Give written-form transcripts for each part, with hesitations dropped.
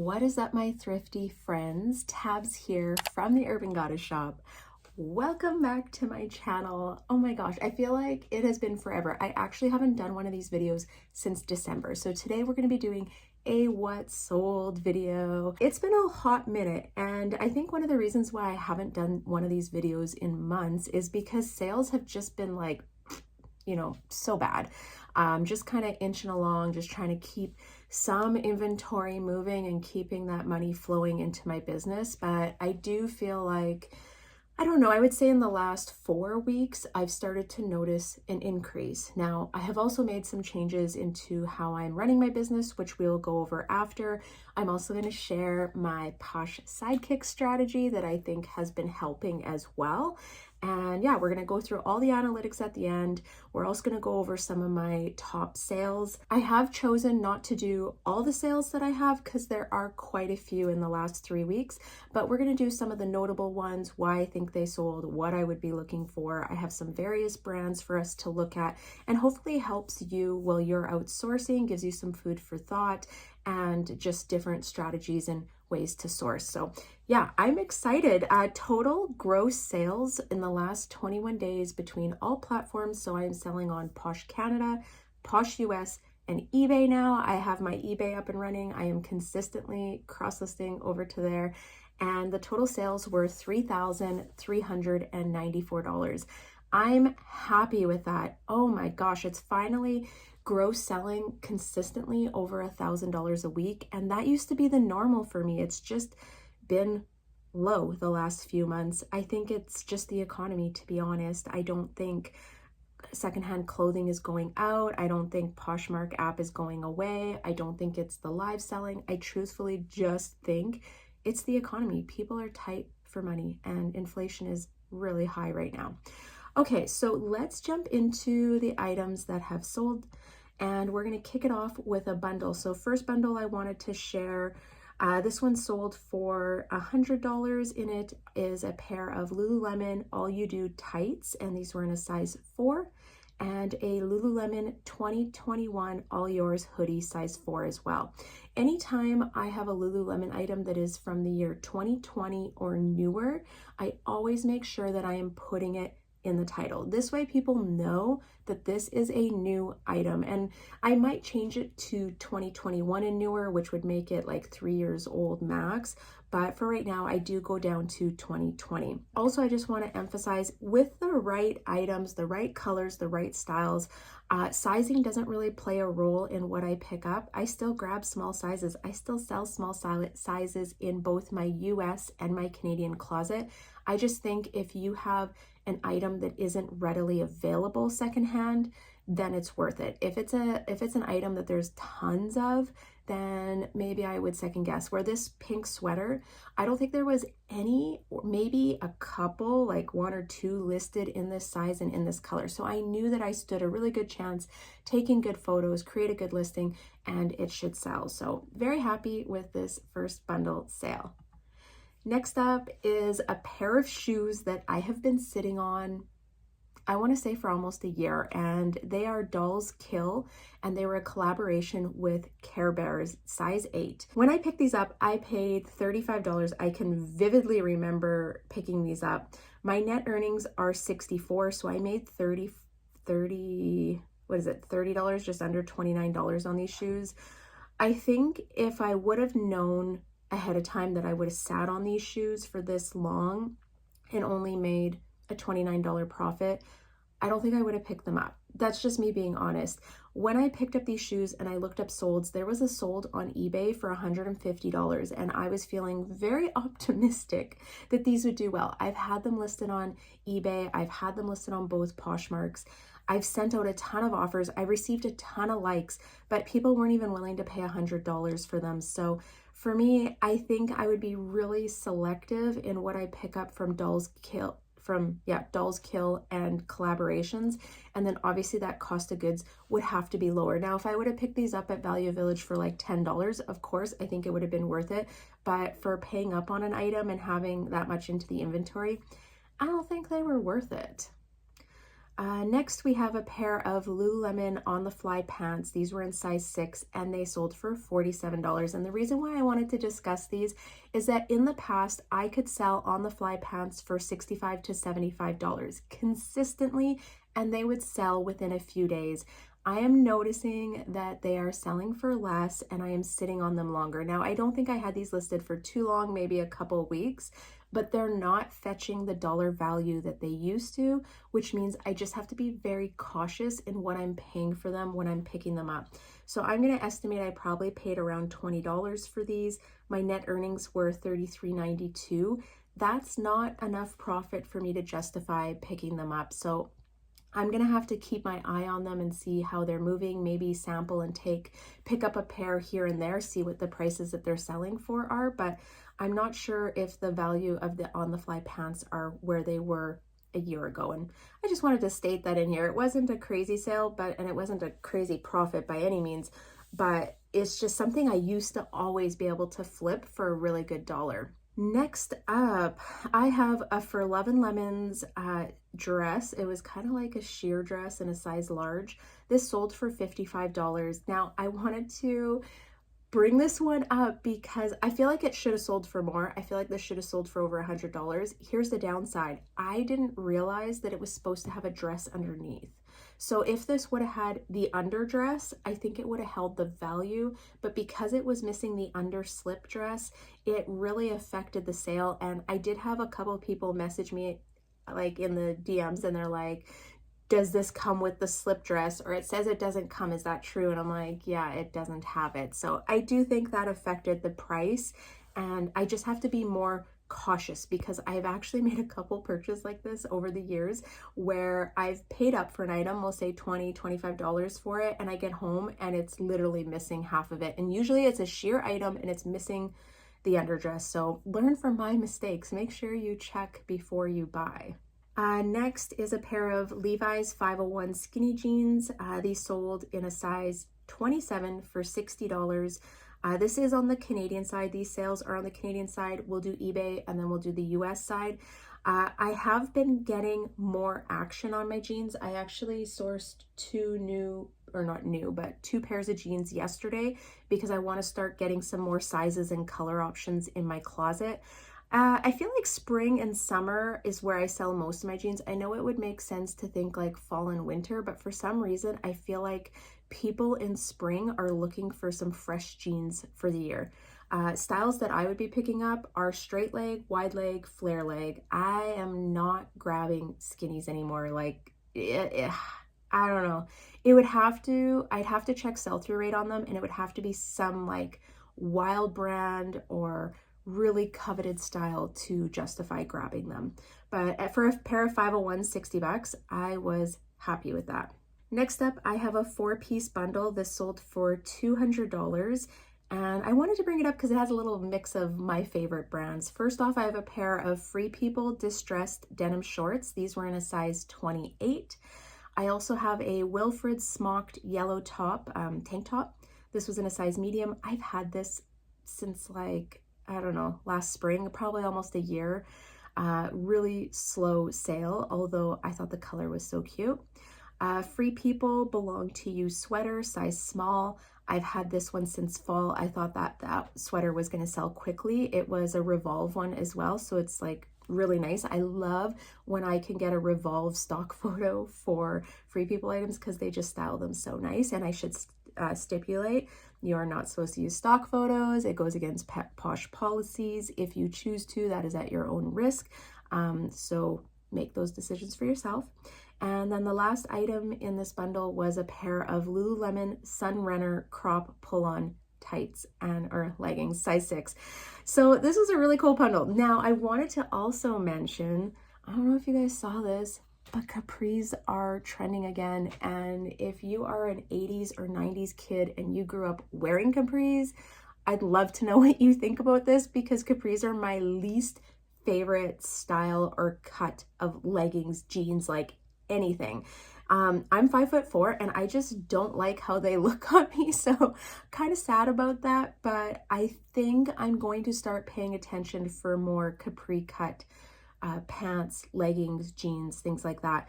What is up, my thrifty friends? Tabs here from the Urban Goddess shop. Welcome back to my channel. Oh my gosh, I feel like it has been forever. I actually haven't done one of these videos since December. So today we're going to be doing a what sold video. It's been a hot minute, and I think one of the reasons why I haven't done one of these videos in months is because sales have just been like, you know, so bad. Just kind of inching along, just trying to keep some inventory moving and keeping that money flowing into my business. But I do feel like, I don't know, I would say in the last 4 weeks, I've started to notice an increase. Now, I have also made some changes into how I'm running my business, which we'll go over after. I'm also going to share my POSH SIDEKICK strategy that I think has been helping as well. And yeah, we're going to go through all the analytics at the end. We're also going to go over some of my top sales. I have chosen not to do all the sales that I have because there are quite a few in the last 3 weeks, but we're going to do some of the notable ones, why I think they sold, what I would be looking for. I have some various brands for us to look at, and hopefully helps you while you're outsourcing, gives you some food for thought and just different strategies and ways to source. So yeah, I'm excited. Total gross sales in the last 21 days between all platforms. So I'm selling on POSH Canada, POSH US, and eBay now. I have my eBay up and running. I am consistently cross-listing over to there. And the total sales were $3,394. I'm happy with that. Oh my gosh, it's finally gross selling consistently over $1,000 a week. And that used to be the normal for me. It's just been low the last few months. I think it's just the economy, to be honest. I don't think secondhand clothing is going out. I don't think Poshmark app is going away. I don't think it's the live selling. I truthfully just think it's the economy. People are tight for money and inflation is really high right now. Okay, so let's jump into the items that have sold, and we're going to kick it off with a bundle. So first bundle I wanted to share, this one sold for $100. In it is a pair of Lululemon All You Do tights, and these were in a size 4, and a Lululemon 2021 All Yours hoodie size 4 as well. Anytime I have a Lululemon item that is from the year 2020 or newer, I always make sure that I am putting it in the title. This way people know that this is a new item, and I might change it to 2021 and newer, which would make it like 3 years old max. But for right now, I do go down to 2020. Also, I just want to emphasize, with the right items, the right colors, the right styles, sizing doesn't really play a role in what I pick up. I still grab small sizes. I still sell small sizes in both my US and my Canadian closet. I just think if you have an item that isn't readily available secondhand, then it's worth it. If it's an item that there's tons of, then maybe I would second guess. Where this pink sweater, I don't think there was any, or maybe a couple, like 1 or 2 listed in this size and in this color. So I knew that I stood a really good chance taking good photos, create a good listing, and it should sell. So very happy with this first bundle sale. Next up is a pair of shoes that I have been sitting on, I want to say for almost a year, and they are Dolls Kill, and they were a collaboration with Care Bears, size 8. When I picked these up, I paid $35. I can vividly remember picking these up. My net earnings are $64, so I made $30, just under $29 on these shoes. I think if I would have known ahead of time that I would have sat on these shoes for this long and only made a $29 profit, I don't think I would have picked them up. That's just me being honest. When I picked up these shoes and I looked up solds, there was a sold on eBay for $150, and I was feeling very optimistic that these would do well. I've had them listed on eBay. I've had them listed on both Poshmarks. I've sent out a ton of offers. I received a ton of likes, but people weren't even willing to pay $100 for them. So for me, I think I would be really selective in what I pick up from Dolls Kill and collaborations. And then obviously that cost of goods would have to be lower. Now, if I would have picked these up at Value Village for like $10, of course, I think it would have been worth it. But for paying up on an item and having that much into the inventory, I don't think they were worth it. Next, we have a pair of Lululemon on the fly pants. These were in size 6 and they sold for $47. And the reason why I wanted to discuss these is that in the past, I could sell on the fly pants for $65 to $75 consistently, and they would sell within a few days. I am noticing that they are selling for less and I am sitting on them longer. Now, I don't think I had these listed for too long, maybe a couple weeks, but they're not fetching the dollar value that they used to, which means I just have to be very cautious in what I'm paying for them when I'm picking them up. So I'm going to estimate I probably paid around $20 for these. My net earnings were $33.92. That's not enough profit for me to justify picking them up. So I'm going to have to keep my eye on them and see how they're moving, maybe sample and pick up a pair here and there, see what the prices that they're selling for are, but I'm not sure if the value of the on the fly pants are where they were a year ago. And I just wanted to state that in here. It wasn't a crazy sale, and it wasn't a crazy profit by any means, but it's just something I used to always be able to flip for a really good dollar. Next up, I have a For Love and Lemons dress. It was kind of like a sheer dress in a size large. This sold for $55. Now, I wanted to bring this one up because I feel like it should have sold for more. I feel like this should have sold for over $100. Here's the downside. I didn't realize that it was supposed to have a dress underneath. So if this would have had the underdress, I think it would have held the value, but because it was missing the under slip dress, it really affected the sale. And I did have a couple of people message me like in the DMs and they're like, does this come with the slip dress? Or it says it doesn't come, is that true? And I'm like, yeah, it doesn't have it. So I do think that affected the price, and I just have to be more cautious because I've actually made a couple purchases like this over the years where I've paid up for an item, we'll say $20, $25 for it, and I get home and it's literally missing half of it. And usually it's a sheer item and it's missing the underdress. So learn from my mistakes. Make sure you check before you buy. Next is a pair of Levi's 501 skinny jeans. These sold in a size 27 for $60. This is on the Canadian side. These sales are on the Canadian side. We'll do eBay and then we'll do the US side. I have been getting more action on my jeans. I actually sourced two pairs of jeans yesterday because I want to start getting some more sizes and color options in my closet. I feel like spring and summer is where I sell most of my jeans. I know it would make sense to think like fall and winter, but for some reason, I feel like people in spring are looking for some fresh jeans for the year. Styles that I would be picking up are straight leg, wide leg, flare leg. I am not grabbing skinnies anymore. Like, I don't know. I'd have to check sell-through rate on them, and it would have to be some like wild brand or really coveted style to justify grabbing them. But for a pair of 501, $60, I was happy with that. Next up, I have a 4-piece bundle. This sold for $200. And I wanted to bring it up because it has a little mix of my favorite brands. First off, I have a pair of Free People distressed denim shorts. These were in a size 28. I also have a Wilfred smocked yellow top, tank top. This was in a size medium. I've had this since like, I don't know, last spring, probably almost a year. Really slow sale, although I thought the color was so cute. Free People Belong to You sweater, size small. I've had this one since fall. I thought that sweater was going to sell quickly. It was a Revolve one as well, so it's like really nice. I love when I can get a Revolve stock photo for Free People items because they just style them so nice. And I should stipulate, you are not supposed to use stock photos. It goes against POSH policies. If you choose to, that is at your own risk. So make those decisions for yourself. And then the last item in this bundle was a pair of Lululemon Sunrunner crop pull-on tights or leggings, size 6. So this was a really cool bundle. Now I wanted to also mention, I don't know if you guys saw this, but capris are trending again. And if you are an 80s or 90s kid and you grew up wearing capris, I'd love to know what you think about this because capris are my least favorite style or cut of leggings, jeans, like anything. I'm 5'4" and I just don't like how they look on me. So kind of sad about that, but I think I'm going to start paying attention for more capri cut pants, leggings, jeans, things like that.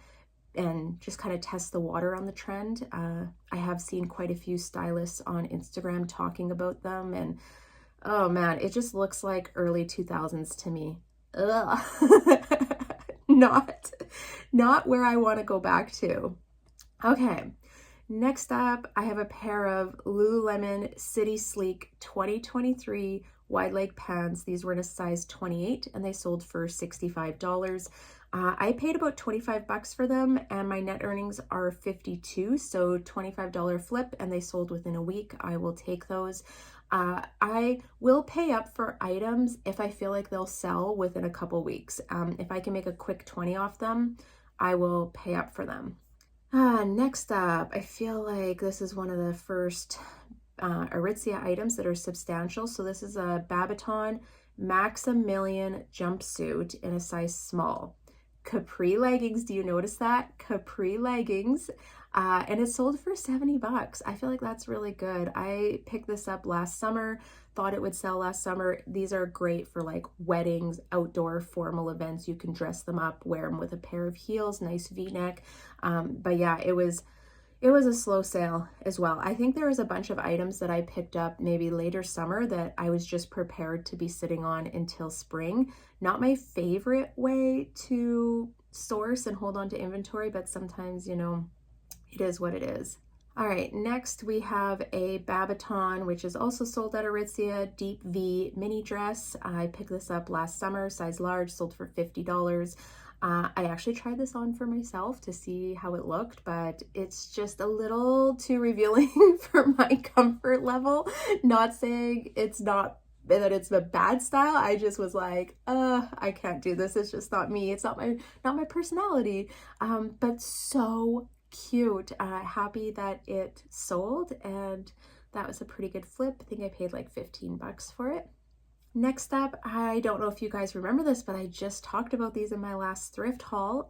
and just kind of test the water on the trend. I have seen quite a few stylists on Instagram talking about them, and oh man, it just looks like early 2000s to me. Ugh. Not where I want to go back to. Okay, next up, I have a pair of Lululemon City Sleek 2023 wide leg pants. These were in a size 28 and they sold for $65. I paid about 25 bucks for them and my net earnings are 52, so $25 flip, and they sold within a week. I will take those. I will pay up for items if I feel like they'll sell within a couple weeks. If I can make a quick 20 off them, I will pay up for them. Next up, I feel like this is one of the first Aritzia items that are substantial. So this is a Babaton Maximilian jumpsuit in a size small. Capri leggings, do you notice that? Capri leggings. And it sold for 70 bucks. I feel like that's really good. I picked this up last summer, thought it would sell last summer. These are great for like weddings, outdoor formal events. You can dress them up, wear them with a pair of heels, nice V-neck. But yeah, it was a slow sale as well. I think there was a bunch of items that I picked up maybe later summer that I was just prepared to be sitting on until spring. Not my favorite way to source and hold on to inventory, but sometimes, you know, it is what it is. All right, next we have a Babaton, which is also sold at Aritzia, deep V mini dress. I picked this up last summer, size large, sold for $50. I actually tried this on for myself to see how it looked, but it's just a little too revealing for my comfort level. Not saying it's not that it's a bad style. I just was like, I can't do this. It's just not me. It's not my personality. But so cute. Happy that it sold, and that was a pretty good flip. I think I paid like 15 bucks for it. Next up, I don't know if you guys remember this, but I just talked about these in my last thrift haul.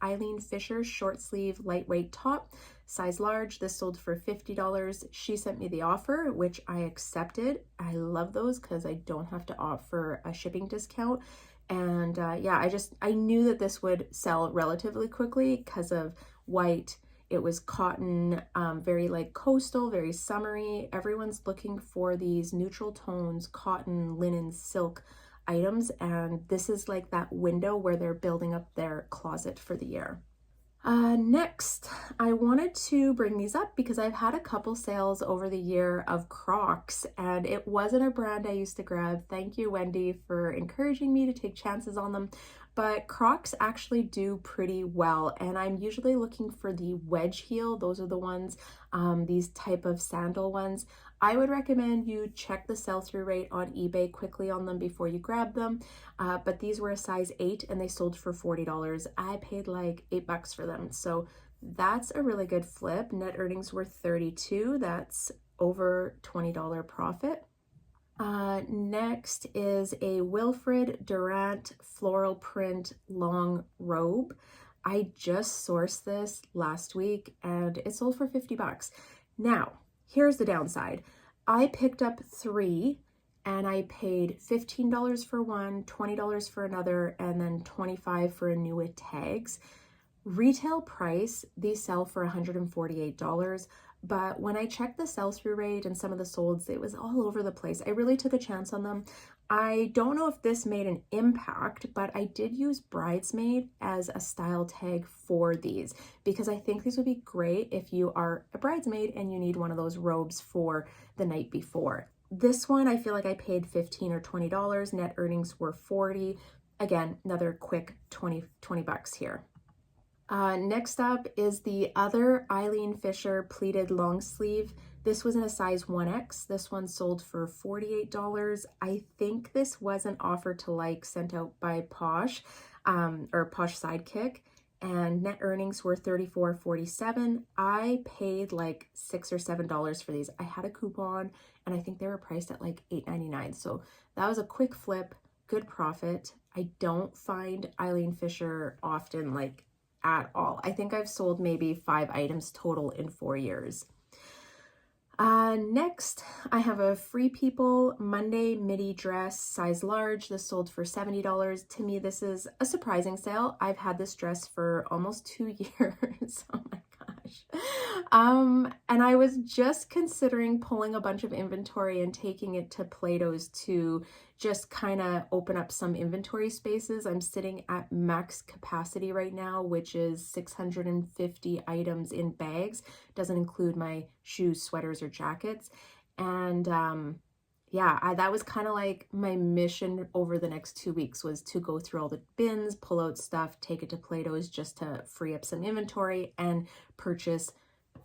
Eileen Fisher short sleeve lightweight top, size large. This sold for $50. She sent me the offer, which I accepted. I love those because I don't have to opt for a shipping discount. And yeah, I knew that this would sell relatively quickly because of white. It was cotton, very like coastal, very summery. Everyone's looking for these neutral tones, cotton, linen, silk items. And this is like that window where they're building up their closet for the year. Next, I wanted to bring these up because I've had a couple sales over the year of Crocs, and it wasn't a brand I used to grab. Thank you, Wendy, for encouraging me to take chances on them. But Crocs actually do pretty well, and I'm usually looking for the wedge heel. Those are the ones, these type of sandal ones. I would recommend you check the sell-through rate on eBay quickly on them before you grab them. But these were a size 8 and they sold for $40. I paid like 8 bucks for them. So that's a really good flip. Net earnings were 32. That's over $20 profit. Next is a Wilfred Durant floral print long robe. I just sourced this last week and it sold for 50 bucks. Now, here's the downside. I picked up 3 and I paid $15 for one, $20 for another, and then $25 for a new with tags. Retail price, these sell for $148. But when I checked the sell-through rate and some of the solds, it was all over the place. I really took a chance on them. I don't know if this made an impact, but I did use bridesmaid as a style tag for these because I think these would be great if you are a bridesmaid and you need one of those robes for the night before. This one, I feel like I paid $15 or $20. Net earnings were 40. Again, another quick 20 bucks here. Next up is the other Eileen Fisher pleated long sleeve. This was in a size 1X. This one sold for $48. I think this was an offer to like sent out by POSH or POSH SIDEKICK, and net earnings were $34.47. I paid like $6 or $7 for these. I had a coupon and I think they were priced at like $8.99. So that was a quick flip, good profit. I don't find Eileen Fisher often, like at all. I think I've sold maybe 5 items total in 4 years. Next, I have a Free People Monday midi dress, size large. This sold for $70. To me, this is a surprising sale. I've had this dress for almost 2 years. Oh my gosh. And I was just considering pulling a bunch of inventory and taking it to Plato's to just kind of open up some inventory spaces. I'm sitting at max capacity right now, which is 650 items in bags. Doesn't include my shoes, sweaters, or jackets. And yeah, that was kind of like my mission over the next 2 weeks, was to go through all the bins, pull out stuff, take it to Plato's just to free up some inventory and purchase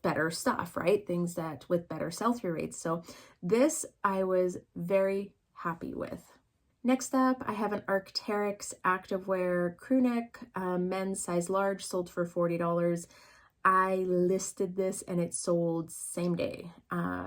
better stuff, right? Things that with better sell-through rates. So this I was very happy with. Next up, I have an Arc'teryx activewear crew neck, men's size large, sold for $40. I listed this and it sold same day.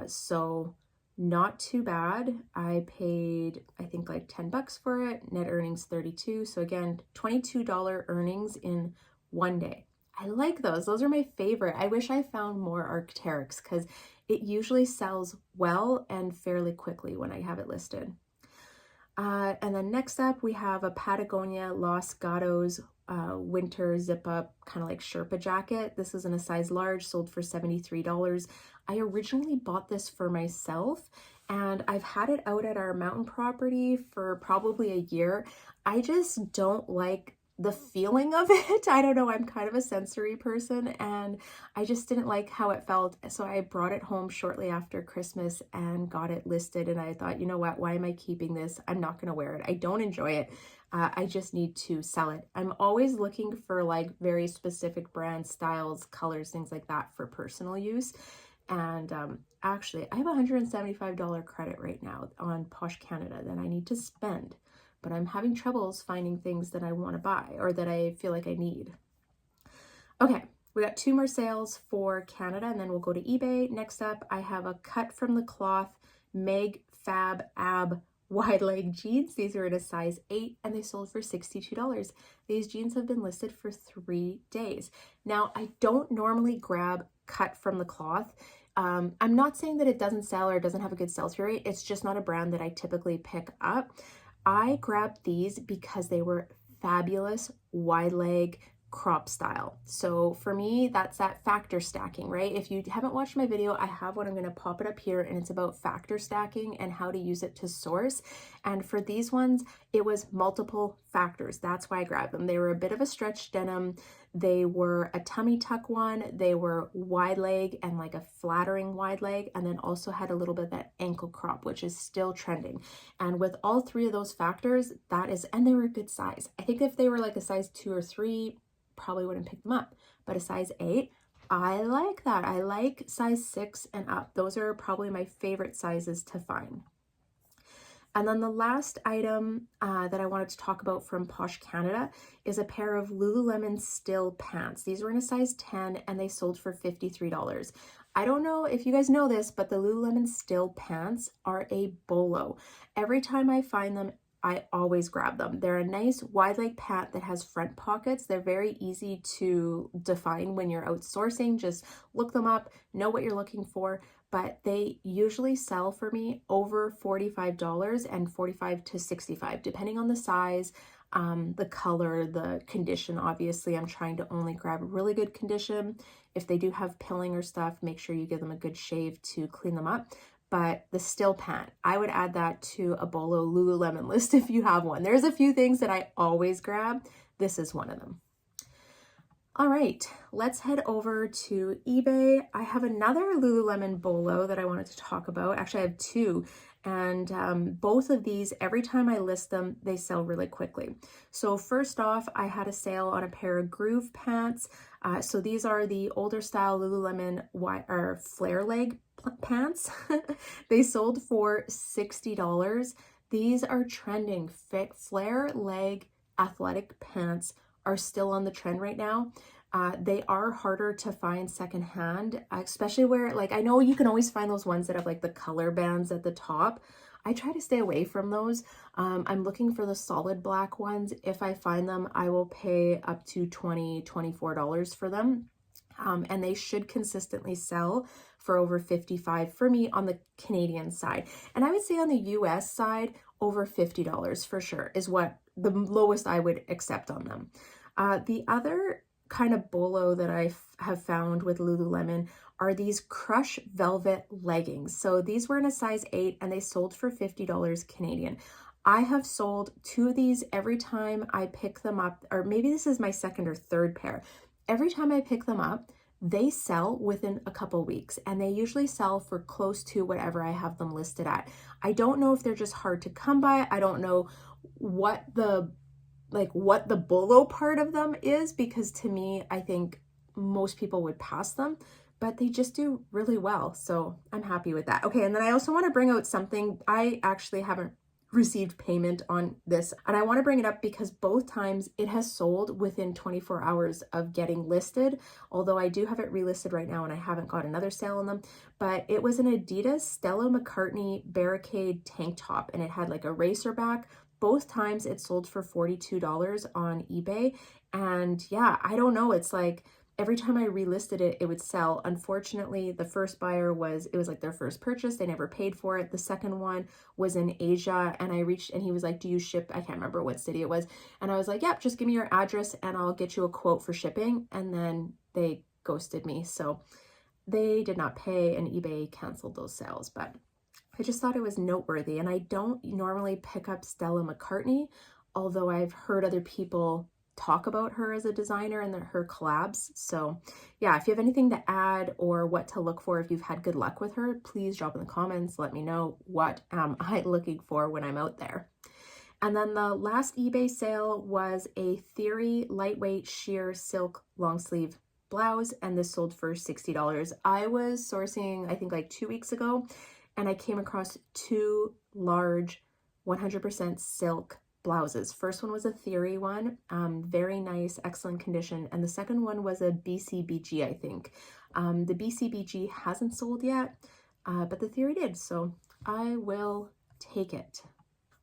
So not too bad. I paid, I think, like 10 bucks for it. Net earnings 32. So again, $22 earnings in one day. I like those. Those are my favorite. I wish I found more Arc'teryx because it usually sells well and fairly quickly when I have it listed. And then next up, we have a Patagonia Los Gatos winter zip up kind of like Sherpa jacket. This is in a size large, sold for $73. I originally bought this for myself and I've had it out at our mountain property for probably a year. I just don't like the feeling of it. I don't know, I'm kind of a sensory person and I just didn't like how it felt. So I brought it home shortly after Christmas and got it listed. And I thought, you know what, why am I keeping this? I'm not going to wear it. I don't enjoy it. I just need to sell it. I'm always looking for like very specific brand styles, colors, things like that for personal use. And actually, I have a $175 credit right now on POSH Canada that I need to spend, but I'm having troubles finding things that I want to buy or that I feel like I need. Okay, we got 2 more sales for Canada and then we'll go to eBay. Next up, I have a cut from the cloth Meg Fab Ab wide leg jeans. These are in a size 8 and they sold for $62. These jeans have been listed for 3 days. Now, I don't normally grab cut from the cloth. I'm not saying that it doesn't sell or doesn't have a good sell-through rate. It's just not a brand that I typically pick up. I grabbed these because they were fabulous wide leg crop style. So for me, that's that factor stacking, right? If you haven't watched my video, I have one. I'm going to pop it up here and it's about factor stacking and how to use it to source. And for these ones, it was multiple factors. That's why I grabbed them. They were a bit of a stretch denim. They were a tummy tuck one. They were wide leg and like a flattering wide leg. And then also had a little bit of that ankle crop, which is still trending. And with all 3 of those factors, and they were a good size. I think if they were like a size 2 or 3, probably wouldn't pick them up, but a size 8, I like that. I like size 6 and up. Those are probably my favorite sizes to find. And then the last item that I wanted to talk about from POSH Canada is a pair of Lululemon Still pants. These were in a size 10 and they sold for $53. I don't know if you guys know this, but the Lululemon Still pants are a bolo. Every time I find them, I always grab them. They're a nice wide leg pant that has front pockets. They're very easy to define when you're outsourcing. Just look them up, know what you're looking for, but they usually sell for me over $45 and $45 to $65, depending on the size, the color, the condition. Obviously, I'm trying to only grab really good condition. If they do have pilling or stuff, make sure you give them a good shave to clean them up. But the Still pant, I would add that to a bolo Lululemon list if you have one. There's a few things that I always grab. This is one of them. All right, let's head over to eBay. I have another Lululemon bolo that I wanted to talk about. Actually, I have 2. And both of these, every time I list them, they sell really quickly. So first off, I had a sale on a pair of Groove pants. So these are the older style Lululemon flare leg pants. They sold for $60. These are trending. Flare leg athletic pants are still on the trend right now. They are harder to find secondhand, especially where, like, I know you can always find those ones that have like the color bands at the top. I try to stay away from those. I'm looking for the solid black ones. If I find them, I will pay up to $20, $24 for them. and they should consistently sell for over 55 for me on the Canadian side. And I would say on the US side, over $50 for sure is what the lowest I would accept on them. The other kind of bolo that I have found with Lululemon are these crush velvet leggings. So these were in a size 8 and they sold for $50 Canadian. I have sold 2 of these every time I pick them up, or maybe this is my second or third pair. Every time I pick them up, they sell within a couple weeks, and they usually sell for close to whatever I have them listed at. I don't know if they're just hard to come by. I don't know what the bolo part of them is, because to me, I think most people would pass them, but they just do really well. So I'm happy with that. Okay, and then I also want to bring out something. I actually haven't received payment on this, and I want to bring it up because both times it has sold within 24 hours of getting listed, although I do have it relisted right now and I haven't got another sale on them. But it was an Adidas Stella McCartney Barricade tank top, and it had like a racer back. Both times it sold for $42 on eBay. And yeah, I don't know, it's like every time I relisted it, it would sell. Unfortunately, the first buyer it was like their first purchase. They never paid for it. The second one was in Asia, and I reached, and he was like, do you ship? I can't remember what city it was. And I was like, yep, just give me your address and I'll get you a quote for shipping. And then they ghosted me. So they did not pay, and eBay canceled those sales. But I just thought it was noteworthy. And I don't normally pick up Stella McCartney, although I've heard other people talk about her as a designer and her collabs. So yeah, if you have anything to add or what to look for, if you've had good luck with her, please drop in the comments. Let me know what am I looking for when I'm out there. And then the last eBay sale was a Theory lightweight sheer silk long sleeve blouse, and this sold for $60. I was sourcing, I think like 2 weeks ago, and I came across 2 large 100% silk blouses. First one was a Theory one, very nice, excellent condition. And the second one was a BCBG, I think. The BCBG hasn't sold yet, but the Theory did, so I will take it.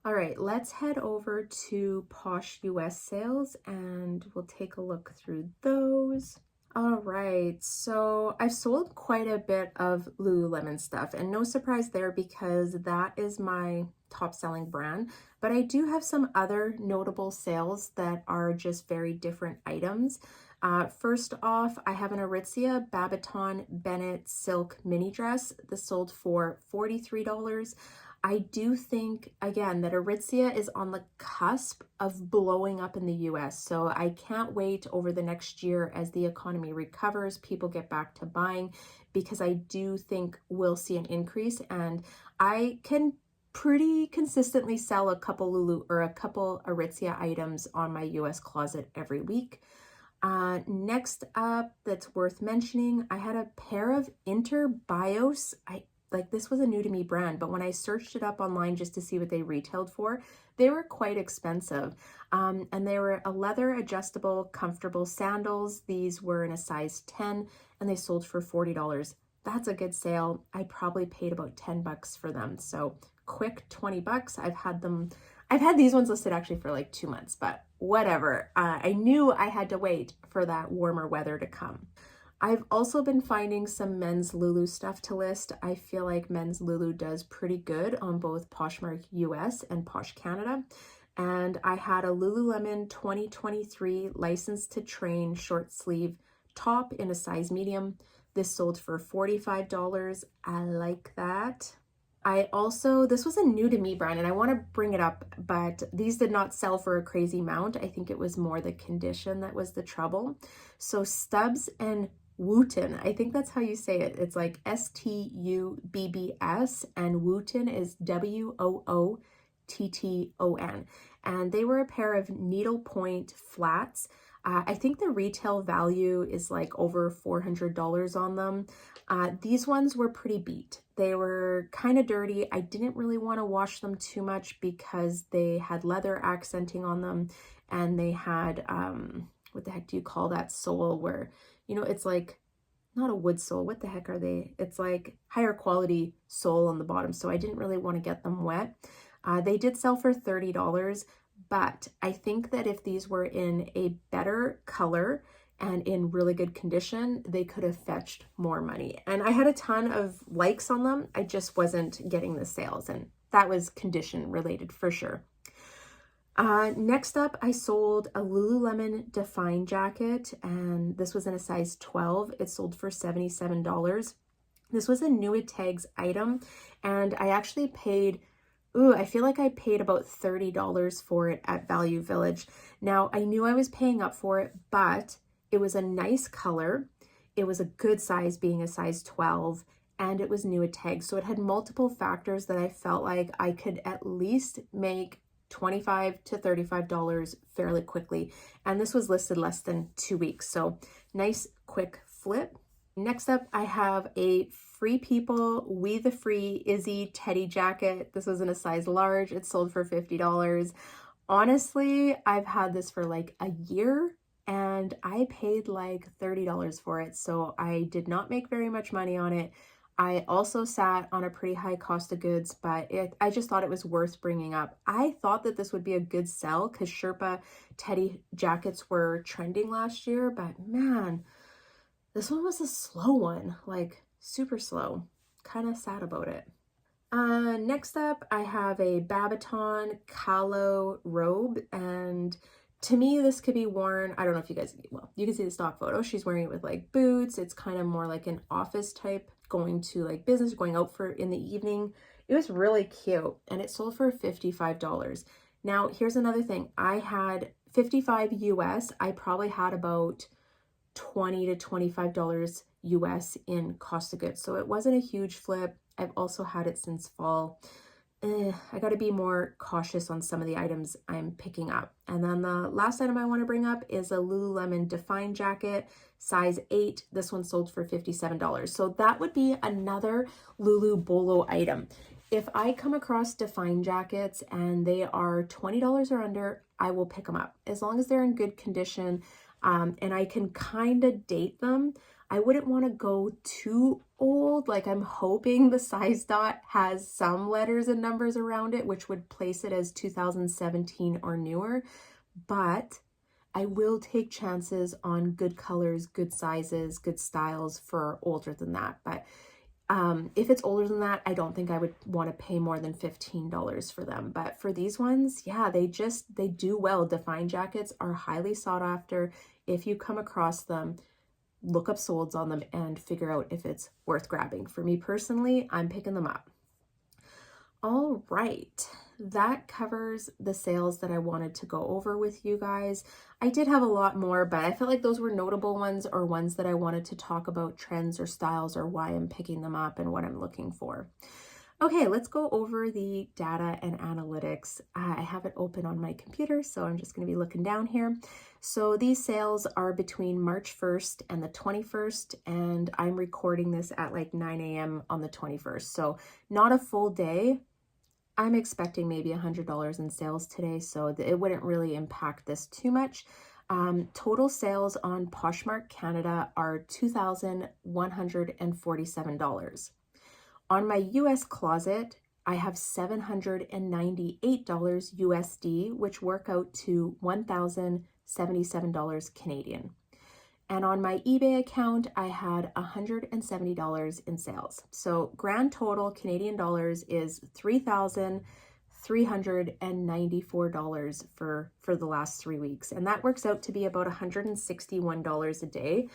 All right, let's head over to Posh US sales and we'll take a look through those. All right, so I've sold quite a bit of Lululemon stuff, and no surprise there because that is my top selling brand, but I do have some other notable sales that are just very different items. First off, I have an Aritzia Babaton Bennett silk mini dress. This sold for $43. I do think, again, that Aritzia is on the cusp of blowing up in the US. So I can't wait over the next year as the economy recovers, people get back to buying, because I do think we'll see an increase, and I can pretty consistently sell a couple Aritzia items on my US closet every week. Next up, that's worth mentioning, I had a pair of Interbios. This was a new to me brand, but when I searched it up online just to see what they retailed for, they were quite expensive. And they were a leather adjustable, comfortable sandals. These were in a size 10 and they sold for $40. That's a good sale. I probably paid about 10 bucks for them. So quick 20 bucks. I've had these ones listed actually for like 2 months, but whatever. I knew I had to wait for that warmer weather to come. I've also been finding some men's Lulu stuff to list. I feel like men's Lulu does pretty good on both Poshmark US and Posh Canada. And I had a Lululemon 2023 License to Train short sleeve top in a size medium. This sold for $45. I like that. This was a new to me brand, and I want to bring it up, but these did not sell for a crazy amount. I think it was more the condition that was the trouble. So Stubbs and Wooten, I think that's how you say it. It's like Stubbs, and Wooten is Wootton. And they were a pair of needlepoint flats. I think the retail value is like over $400 on them. These ones were pretty beat. They were kind of dirty. I didn't really want to wash them too much because they had leather accenting on them, and they had, what the heck do you call that sole where, it's like, not a wood sole. What the heck are they? It's like higher quality sole on the bottom. So I didn't really want to get them wet. They did sell for $30, but I think that if these were in a better color and in really good condition, they could have fetched more money. And I had a ton of likes on them. I just wasn't getting the sales, and that was condition related for sure. Next up, I sold a Lululemon Define jacket, and this was in a size 12. It sold for $77. This was a new tags item, and I actually paid, I feel like I paid about $30 for it at Value Village. Now, I knew I was paying up for it, but it was a nice color. It was a good size, being a size 12, and it was new tags. So it had multiple factors that I felt like I could at least make $25 to $35 fairly quickly. And this was listed less than 2 weeks. So nice quick flip. Next up, I have a Free People We the Free Izzy Teddy jacket. This was in a size large. It sold for $50. Honestly, I've had this for like a year and I paid like $30 for it. So I did not make very much money on it. I also sat on a pretty high cost of goods, but I just thought it was worth bringing up. I thought that this would be a good sell because Sherpa teddy jackets were trending last year, but man, this one was a slow one, like super slow. Kind of sad about it. Next up, I have a Babaton Calo robe, and to me, this could be worn, I don't know if you guys, well, you can see the stock photo. She's wearing it with like boots. It's kind of more like an office type, going to like business, going out for in the evening. It was really cute, and it sold for $55. Now, here's another thing. I had 55 US. I probably had about $20 to $25 US in cost of goods. So it wasn't a huge flip. I've also had it since fall. I got to be more cautious on some of the items I'm picking up. And then the last item I want to bring up is a Lululemon Define jacket, size 8. This one sold for $57. So that would be another Lulu Bolo item. If I come across Define jackets and they are $20 or under, I will pick them up as long as they're in good condition. And I can kind of date them. I wouldn't want to go too old. Like, I'm hoping the size dot has some letters and numbers around it, which would place it as 2017 or newer. But I will take chances on good colors, good sizes, good styles for older than that. But if it's older than that, I don't think I would want to pay more than $15 for them. But for these ones, yeah, they do well. Define jackets are highly sought after. If you come across them, look up solds on them and figure out if it's worth grabbing. For me personally, I'm picking them up. All right, that covers the sales that I wanted to go over with you guys. I did have a lot more, but I felt like those were notable ones, or ones that I wanted to talk about trends or styles or why I'm picking them up and what I'm looking for. Okay, let's go over the data and analytics. I have it open on my computer, so I'm just going to be looking down here. So these sales are between March 1st and the 21st, and I'm recording this at like 9 a.m. on the 21st. So not a full day. I'm expecting maybe $100 in sales today, so it wouldn't really impact this too much. Total sales on Poshmark Canada are $2,147. On my US closet, I have $798 USD, which work out to $1,077 Canadian. And on my eBay account, I had $170 in sales. So grand total Canadian dollars is $3,394 for the last 3 weeks. And that works out to be about $161 a day.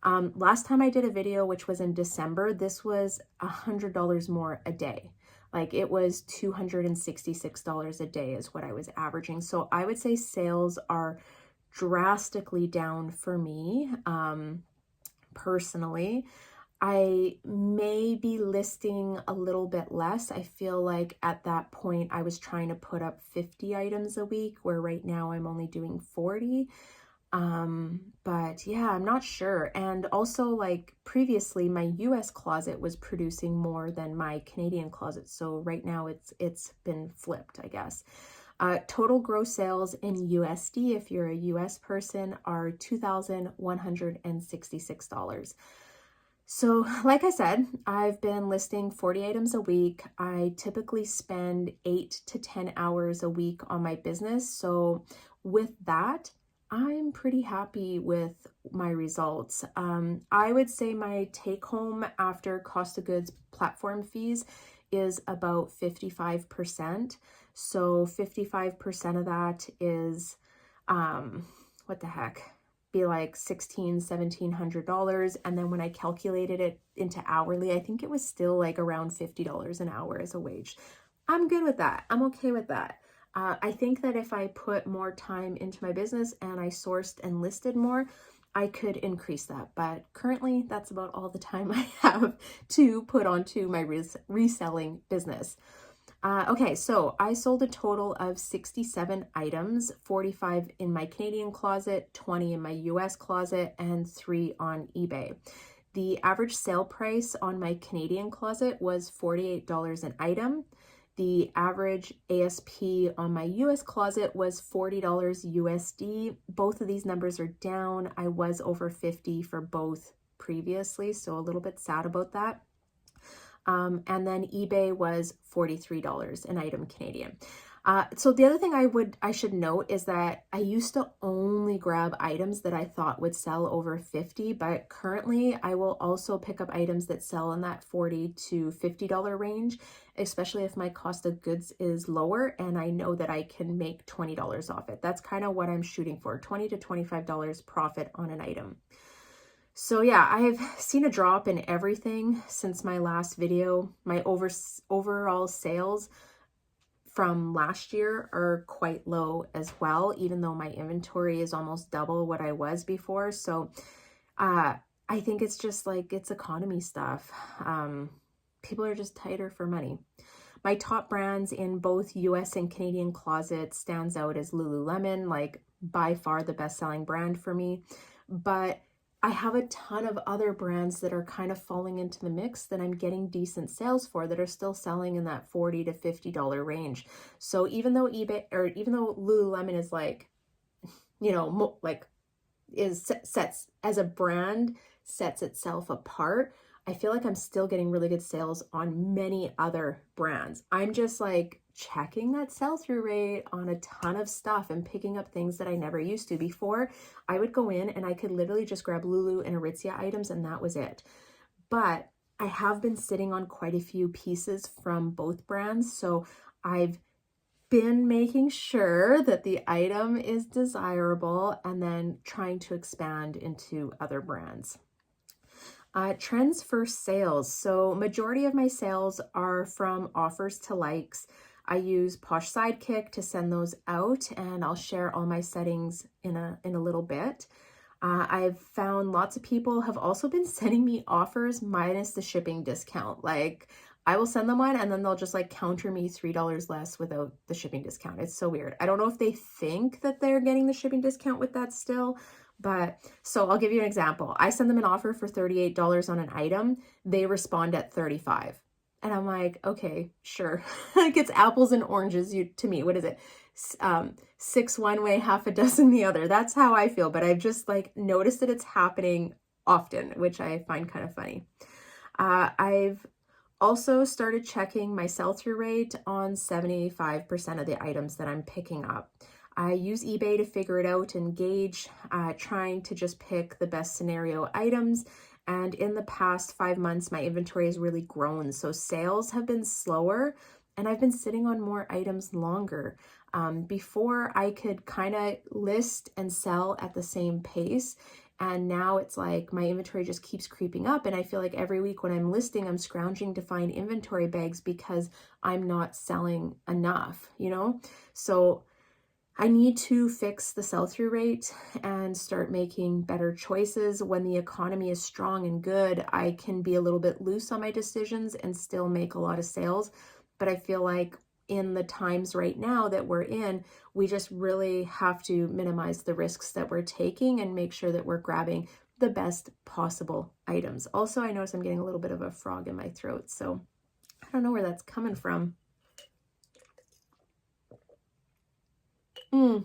Last time I did a video, which was in December, this was $100 more a day. Like, it was $266 a day is what I was averaging. So I would say sales are drastically down for me. Personally, I may be listing a little bit less. I feel like at that point I was trying to put up 50 items a week, where right now I'm only doing 40. But yeah, I'm not sure. And also, like, previously my US closet was producing more than my Canadian closet. So right now it's been flipped, I guess. Total gross sales in USD, if you're a US person, are $2,166. So like I said, I've been listing 40 items a week. I typically spend 8 to 10 hours a week on my business. So with that, I'm pretty happy with my results. I would say my take home after cost of goods platform fees is about 55%. So 55% of that is, what the heck? Be like $1,700. And then when I calculated it into hourly, I think it was still like around $50 an hour as a wage. I'm good with that. I'm okay with that. I think that if I put more time into my business and I sourced and listed more, I could increase that. But currently, that's about all the time I have to put onto my reselling business. Okay, so I sold a total of 67 items, 45 in my Canadian closet, 20 in my US closet, and 3 on eBay. The average sale price on my Canadian closet was $48 an item. The average ASP on my US closet was $40 USD. Both of these numbers are down. I was over 50 for both previously, so a little bit sad about that. And then eBay was $43 an item Canadian. So the other thing I should note is that I used to only grab items that I thought would sell over 50, but currently I will also pick up items that sell in that $40 to $50 range, especially if my cost of goods is lower and I know that I can make $20 off it. That's kind of what I'm shooting for, $20 to $25 profit on an item. So yeah, I've seen a drop in everything since my last video. My overall sales from last year are quite low as well, even though my inventory is almost double what I was before. So I think it's just like, it's economy stuff. People are just tighter for money. My top brands in both US and Canadian closets stands out as Lululemon, like by far the best-selling brand for me. But I have a ton of other brands that are kind of falling into the mix that I'm getting decent sales for that are still selling in that $40 to $50 range. So even though Lululemon is like, you know, like sets as a brand, sets itself apart, I feel like I'm still getting really good sales on many other brands. I'm just like checking that sell-through rate on a ton of stuff and picking up things that I never used to. Before, I would go in and I could literally just grab Lulu and Aritzia items and that was it. But I have been sitting on quite a few pieces from both brands, so I've been making sure that the item is desirable and then trying to expand into other brands. Trends for sales. So majority of my sales are from offers to likes. I use POSH SIDEKICK to send those out, and I'll share all my settings in a little bit. I've found lots of people have also been sending me offers minus the shipping discount. Like I will send them one and then they'll just like counter me $3 less without the shipping discount. It's so weird. I don't know if they think that they're getting the shipping discount with that still. But so I'll give you an example. I send them an offer for $38 on an item. They respond at $35. And I'm like, okay, sure. Like it's apples and oranges to me. What is it? 6 one way, half a dozen the other. That's how I feel. But I've just like noticed that it's happening often, which I find kind of funny. I've also started checking my sell-through rate on 75% of the items that I'm picking up. I use eBay to figure it out and gauge, trying to just pick the best scenario items. And in the past 5 months, my inventory has really grown. So sales have been slower and I've been sitting on more items longer. Before I could kind of list and sell at the same pace. And now it's like my inventory just keeps creeping up. And I feel like every week when I'm listing, I'm scrounging to find inventory bags because I'm not selling enough, you know? So I need to fix the sell-through rate and start making better choices. When the economy is strong and good, I can be a little bit loose on my decisions and still make a lot of sales. But I feel like in the times right now that we're in, we just really have to minimize the risks that we're taking and make sure that we're grabbing the best possible items. Also, I notice I'm getting a little bit of a frog in my throat, so I don't know where that's coming from. I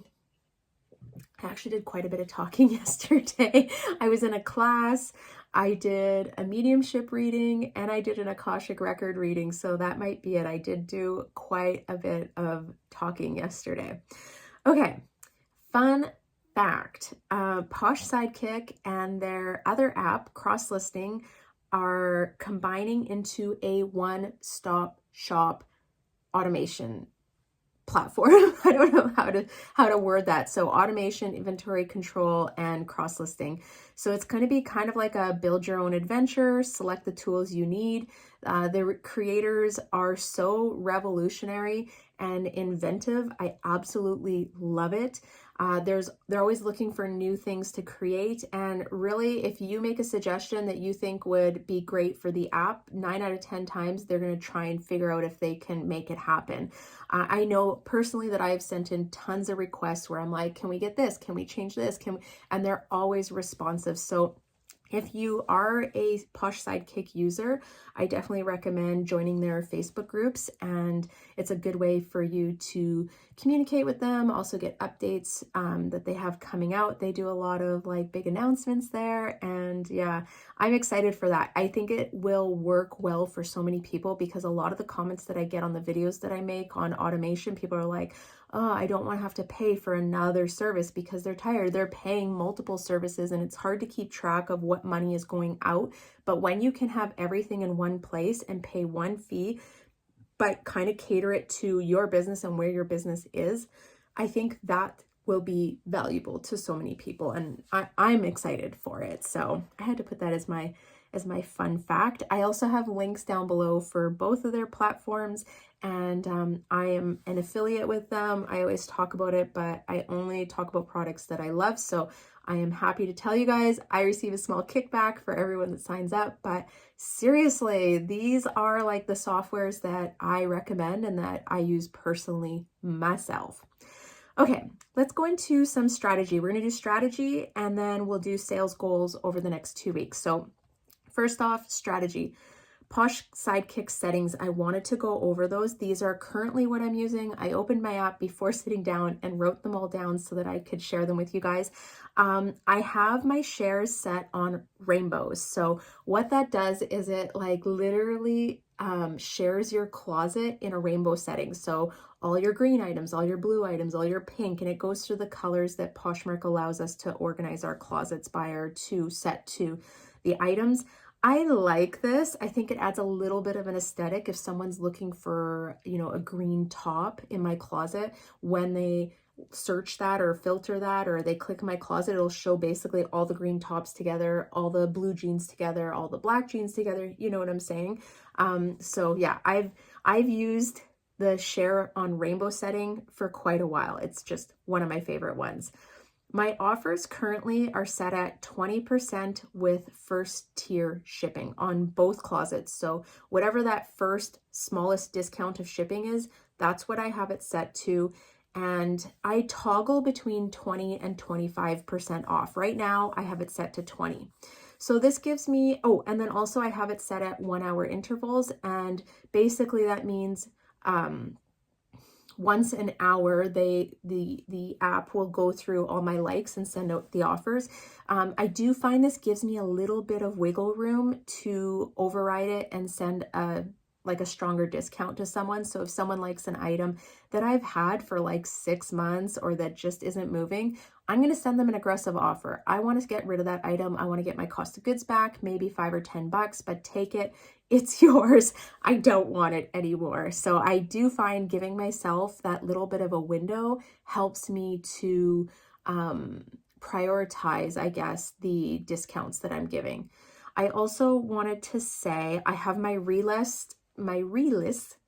actually did quite a bit of talking yesterday. I was in a class, I did a mediumship reading, and I did an Akashic record reading, so that might be it. I did do quite a bit of talking yesterday. Okay, fun fact, Posh Sidekick and their other app, CrossListing, are combining into a one-stop shop automation platform. I don't know how to word that. So automation, inventory control, and cross listing. So it's going to be kind of like a build your own adventure, select the tools you need. The creators are so revolutionary and inventive. I absolutely love it. They're always looking for new things to create. And really, if you make a suggestion that you think would be great for the app, 9 out of 10 times, they're going to try and figure out if they can make it happen. I know personally that I have sent in tons of requests where I'm like, can we get this? Can we change this? And they're always responsive. So if you are a Posh Sidekick user, I definitely recommend joining their Facebook groups, and it's a good way for you to communicate with them, also get updates that they have coming out. They do a lot of like big announcements there, and yeah, I'm excited for that. I think it will work well for so many people because a lot of the comments that I get on the videos that I make on automation, people are like, oh, I don't want to have to pay for another service because they're tired. They're paying multiple services and it's hard to keep track of what money is going out. But when you can have everything in one place and pay one fee, but kind of cater it to your business and where your business is, I think that will be valuable to so many people. And I'm excited for it. So I had to put that as my fun fact. I also have links down below for both of their platforms, and I am an affiliate with them. I always talk about it, but I only talk about products that I love. So I am happy to tell you guys I receive a small kickback for everyone that signs up. But seriously, these are like the softwares that I recommend and that I use personally myself. Okay, let's go into some strategy. We're going to do strategy and then we'll do sales goals over the next 2 weeks. So first off, strategy. Posh Sidekick settings, I wanted to go over those. These are currently what I'm using. I opened my app before sitting down and wrote them all down so that I could share them with you guys. I have my shares set on rainbows. So what that does is it like literally shares your closet in a rainbow setting. So all your green items, all your blue items, all your pink, and it goes through the colors that Poshmark allows us to organize our closets by or to set to the items. I like this. I think it adds a little bit of an aesthetic if someone's looking for, a green top in my closet. When they search that or filter that or they click my closet, it'll show basically all the green tops together, all the blue jeans together, all the black jeans together. You know what I'm saying? So yeah, I've used the share on rainbow setting for quite a while. It's just one of my favorite ones. My offers currently are set at 20% with first tier shipping on both closets. So whatever that first smallest discount of shipping is, that's what I have it set to. And I toggle between 20 and 25% off. Right now I have it set to 20. So this gives me, and then also I have it set at 1 hour intervals. And basically that means, once an hour, the app will go through all my likes and send out the offers. I do find this gives me a little bit of wiggle room to override it and send a stronger discount to someone. So if someone likes an item that I've had for like 6 months or that just isn't moving, I'm going to send them an aggressive offer. I want to get rid of that item. I want to get my cost of goods back, maybe $5 or $10, but take it. It's yours. I don't want it anymore. So I do find giving myself that little bit of a window helps me to prioritize, I guess, the discounts that I'm giving. I also wanted to say I have my relist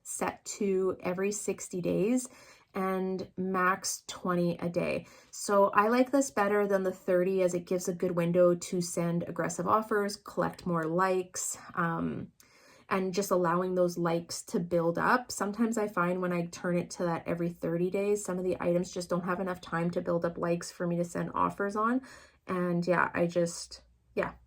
set to every 60 days and max 20 a day. So I like this better than the 30 as it gives a good window to send aggressive offers, collect more likes, and just allowing those likes to build up. Sometimes I find when I turn it to that every 30 days, some of the items just don't have enough time to build up likes for me to send offers on. And yeah,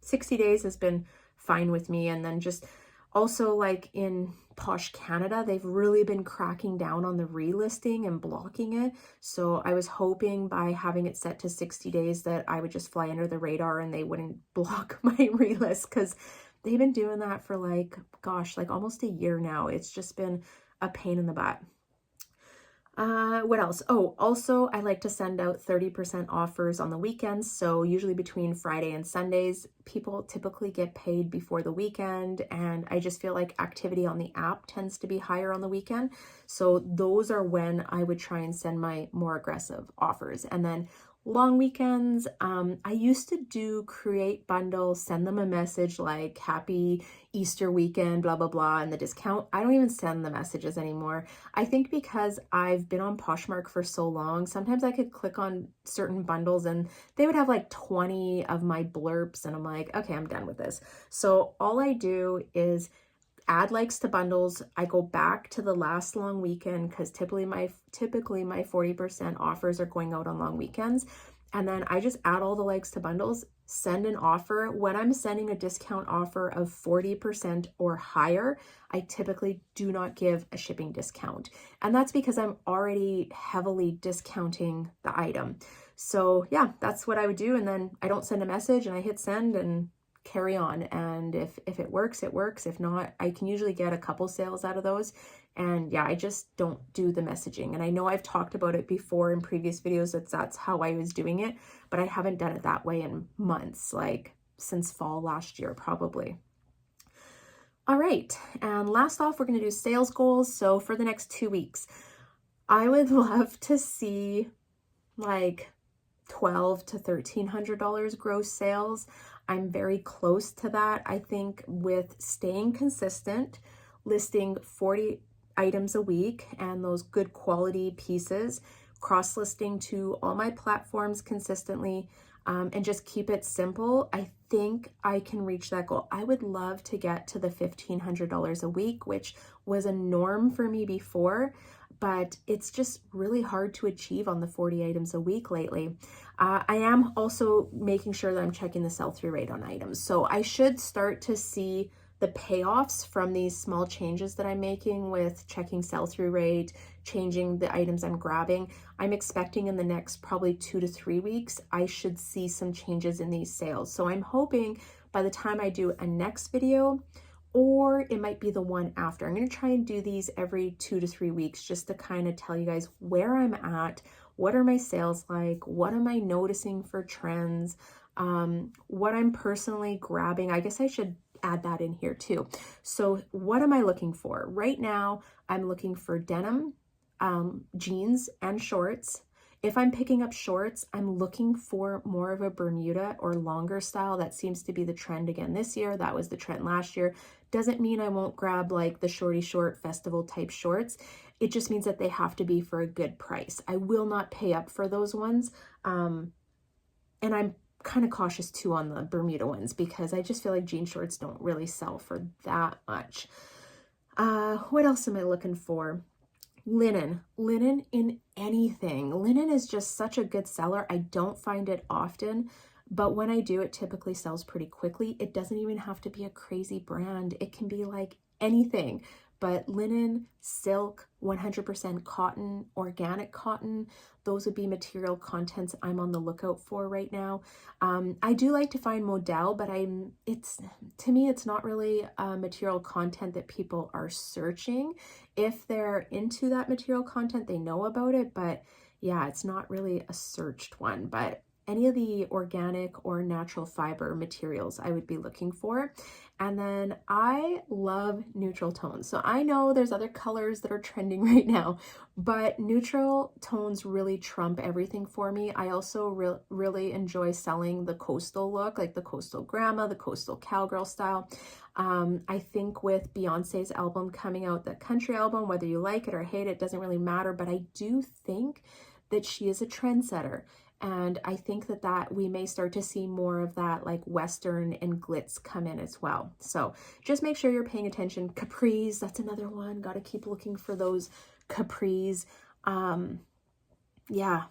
60 days has been fine with me. And then just also like in Posh Canada, they've really been cracking down on the relisting and blocking it. So I was hoping by having it set to 60 days that I would just fly under the radar and they wouldn't block my relist, because they've been doing that for like almost a year now. It's just been a pain in the butt. What else? Oh, also, I like to send out 30% offers on the weekends. So usually between Friday and Sundays, people typically get paid before the weekend. And I just feel like activity on the app tends to be higher on the weekend. So those are when I would try and send my more aggressive offers. And then long weekends, I used to do create bundles, send them a message like happy Easter weekend, blah, blah, blah, and the discount. I don't even send the messages anymore. I think because I've been on Poshmark for so long, sometimes I could click on certain bundles and they would have like 20 of my blurps and I'm like, okay, I'm done with this. So all I do is add likes to bundles. I go back to the last long weekend because typically my 40% offers are going out on long weekends. And then I just add all the likes to bundles, send an offer. When I'm sending a discount offer of 40% or higher, I typically do not give a shipping discount. And that's because I'm already heavily discounting the item. So yeah, that's what I would do. And then I don't send a message and I hit send and carry on. And if it works, it works. If not, I can usually get a couple sales out of those. And yeah, I just don't do the messaging. And I know I've talked about it before in previous videos that that's how I was doing it, but I haven't done it that way in months, like since fall last year, probably. All right, and last off, we're going to do sales goals. So for the next 2 weeks, I would love to see like $1,200 to $1,300 gross sales. I'm very close to that. I think with staying consistent, listing 40 items a week and those good quality pieces, cross-listing to all my platforms consistently, and just keep it simple, I think I can reach that goal. I would love to get to the $1,500 a week, which was a norm for me before, but it's just really hard to achieve on the 40 items a week lately. I am also making sure that I'm checking the sell-through rate on items. So I should start to see the payoffs from these small changes that I'm making with checking sell-through rate, changing the items I'm grabbing. I'm expecting in the next probably 2 to 3 weeks, I should see some changes in these sales. So I'm hoping by the time I do a next video, or it might be the one after. I'm going to try and do these every 2 to 3 weeks just to kind of tell you guys where I'm at, what are my sales like, what am I noticing for trends, what I'm personally grabbing. I guess I should add that in here too. So what am I looking for? Right now, I'm looking for denim, jeans, and shorts. If I'm picking up shorts, I'm looking for more of a Bermuda or longer style. That seems to be the trend again this year. That was the trend last year. Doesn't mean I won't grab like the shorty short festival type shorts. It just means that they have to be for a good price. I will not pay up for those ones. And I'm kind of cautious too on the Bermuda ones because I just feel like jean shorts don't really sell for that much. What else am I looking for? Linen in anything. Linen is just such a good seller. I don't find it often, but when I do, it typically sells pretty quickly. It doesn't even have to be a crazy brand. It can be like anything, but linen, silk, 100% cotton, organic cotton, those would be material contents I'm on the lookout for right now. I do like to find modal, but to me, it's not really material content that people are searching. If they're into that material content, they know about it, but yeah, it's not really a searched one. But any of the organic or natural fiber materials I would be looking for. And then I love neutral tones. So I know there's other colors that are trending right now, but neutral tones really trump everything for me. I also really enjoy selling the coastal look, like the coastal grandma, the coastal cowgirl style. I think with Beyonce's album coming out, the country album, whether you like it or hate it, doesn't really matter, but I do think that she is a trendsetter. And I think that we may start to see more of that like Western and glitz come in as well. So just make sure you're paying attention. Capris, that's another one. Got to keep looking for those capris. Yeah,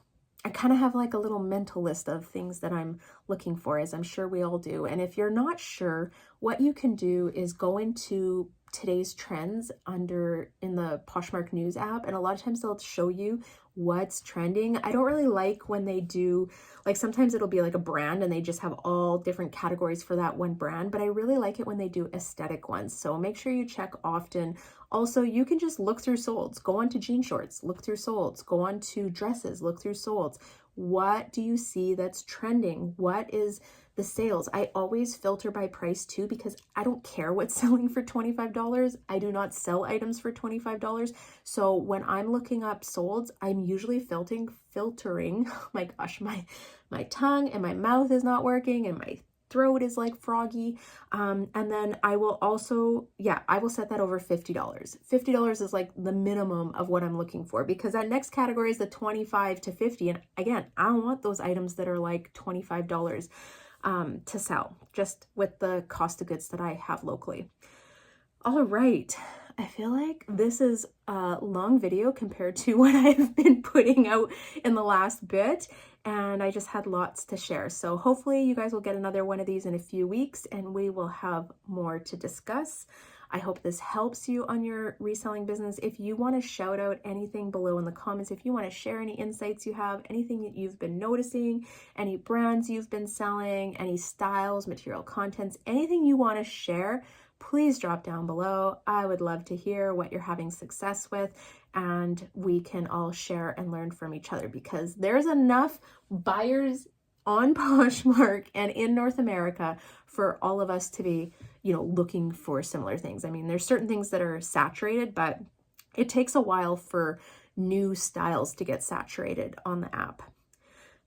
I kind of have like a little mental list of things that I'm looking for, as I'm sure we all do. And if you're not sure, what you can do is go into today's trends in the Poshmark news app, and a lot of times they'll show you what's trending. I don't really like when they do, like sometimes it'll be like a brand and they just have all different categories for that one brand, but I really like it when they do aesthetic ones. So make sure you check often. Also, you can just look through solds, go on to jean shorts, look through solds, go on to dresses, look through solds. What do you see that's trending? What is the sales? I always filter by price too, because I don't care what's selling for $25. I do not sell items for $25. So when I'm looking up solds, I'm usually filtering, oh my gosh, my tongue and my mouth is not working and my throat is like froggy. And then I will also, I will set that over $50. $50 is like the minimum of what I'm looking for, because that next category is the 25 to 50. And again, I don't want those items that are like $25 to sell, just with the cost of goods that I have locally. All right. I feel like this is a long video compared to what I've been putting out in the last bit, and I just had lots to share. So hopefully you guys will get another one of these in a few weeks and we will have more to discuss. I hope this helps you on your reselling business. If you want to shout out anything below in the comments, if you want to share any insights you have, anything that you've been noticing, any brands you've been selling, any styles, material contents, anything you want to share, please drop down below. I would love to hear what you're having success with, and we can all share and learn from each other, because there's enough buyers on Poshmark and in North America for all of us to be, looking for similar things. I mean, there's certain things that are saturated, but it takes a while for new styles to get saturated on the app.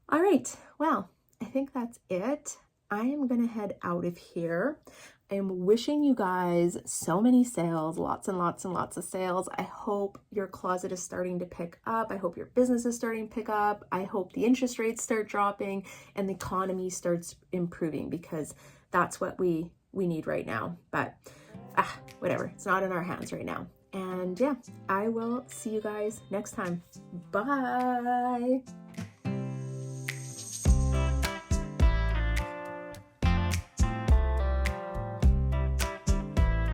All right, well, I think that's it. I am going to head out of here. I am wishing you guys so many sales, lots and lots and lots of sales. I hope your closet is starting to pick up. I hope your business is starting to pick up. I hope the interest rates start dropping and the economy starts improving, because that's what we need right now. But whatever, it's not in our hands right now. And I will see you guys next time. Bye.